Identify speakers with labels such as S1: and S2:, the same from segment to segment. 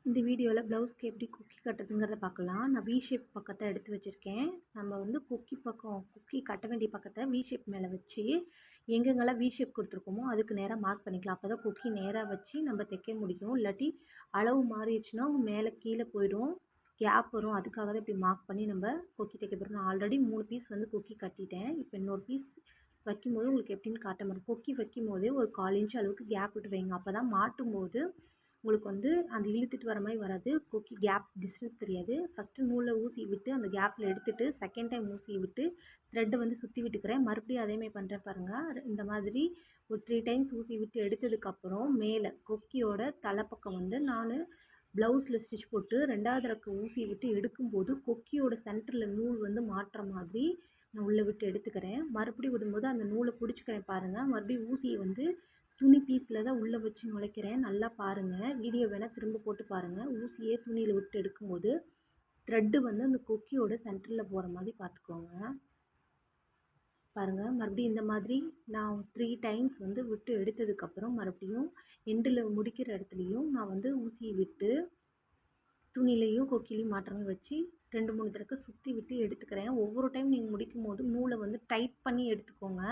S1: இந்த வீடியோவில் ப்ளவுஸ்க்கு எப்படி கொக்கி கட்டுறதுங்கிறத பார்க்கலாம். நான் வி ஷேப் பக்கத்தை எடுத்து வச்சுருக்கேன். நம்ம வந்து கொக்கி கட்ட வேண்டிய பக்கத்தை வி ஷேப் மேலே வச்சு எங்கெங்கெல்லாம் வி ஷேப் கொடுத்துருக்கோமோ அதுக்கு நேராக மார்க் பண்ணிக்கலாம். அப்போ தான் கொக்கி நேராக வச்சு நம்ம தைக்க முடியும். இல்லாட்டி அளவு மாறிடுச்சுன்னா மேலே கீழே போயிடும், கேப் வரும். அதுக்காக தான் இப்படி மார்க் பண்ணி நம்ம கொக்கி தைக்க போகிறோம். நான் ஆல்ரெடி 3 பீஸ் வந்து கொக்கி கட்டிட்டேன். இப்போ இன்னொரு பீஸ் வைக்கும்போது உங்களுக்கு எப்படின்னு காட்ட முடியும். கொக்கி வைக்கும் போதே ஒரு 1/4 இன்ச் அளவுக்கு கேப் விட்டு வைங்க. அப்போ தான் மாட்டும்போது உங்களுக்கு வந்து அந்த இழுத்துட்டு வர மாதிரி வராது. கொக்கி கேப் டிஸ்டன்ஸ் தெரியாது. ஃபஸ்ட்டு நூலை ஊசி விட்டு அந்த கேப்பில் எடுத்துகிட்டு செகண்ட் டைம் ஊசி விட்டு த்ரெட்டை வந்து சுற்றி விட்டுக்கிறேன். மறுபடியும் அதேமாதிரி பண்ணுறேன் பாருங்கள். இந்த மாதிரி ஒரு 3 டைம்ஸ் ஊசி விட்டு எடுத்ததுக்கப்புறம் மேலே கொக்கியோட தலைப்பக்கம் வந்து நான் ப்ளவுஸில் ஸ்டிச் போட்டு 2வது தடவை ஊசி விட்டு எடுக்கும்போது கொக்கியோட சென்டரில் நூல் வந்து மாட்டுற மாதிரி நான் உள்ளே விட்டு எடுத்துக்கிறேன். மறுபடியும் விடும்போது அந்த நூலை பிடிச்சிக்கிறேன் பாருங்கள். மறுபடியும் ஊசியை வந்து துணி பீஸில் தான் உள்ளே வச்சு நுழைக்கிறேன். நல்லா பாருங்கள், வீடியோ வேணால் திரும்ப போட்டு பாருங்கள். ஊசியே துணியில் விட்டு எடுக்கும்போது த்ரெட்டு வந்து அந்த கொக்கியோட சென்டரில் போகிற மாதிரி பார்த்துக்கோங்க. பாருங்கள், மறுபடியும் இந்த மாதிரி நான் 3 டைம்ஸ் வந்து விட்டு எடுத்ததுக்கப்புறம் மறுபடியும் எண்டில் முடிக்கிற இடத்துலையும் நான் வந்து ஊசியை விட்டு துணிலையும் கொக்கிலையும் மாற்றமே வச்சு 2-3 தடவை சுற்றி விட்டு எடுத்துக்கிறேன். ஒவ்வொரு டைம் நீங்கள் முடிக்கும் போது நூலை வந்து டைட் பண்ணி எடுத்துக்கோங்க.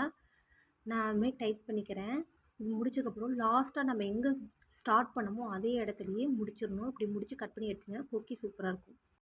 S1: நான் அதுமாதிரி டைட் பண்ணிக்கிறேன். இது முடிச்சதுக்கப்புறம் லாஸ்ட்டாக நம்ம எங்கே ஸ்டார்ட் பண்ணமோ அதே இடத்துலையே முடிச்சிடணும். இப்படி முடித்து கட் பண்ணி எடுத்திங்கன்னா கொக்கி சூப்பராக இருக்கும்.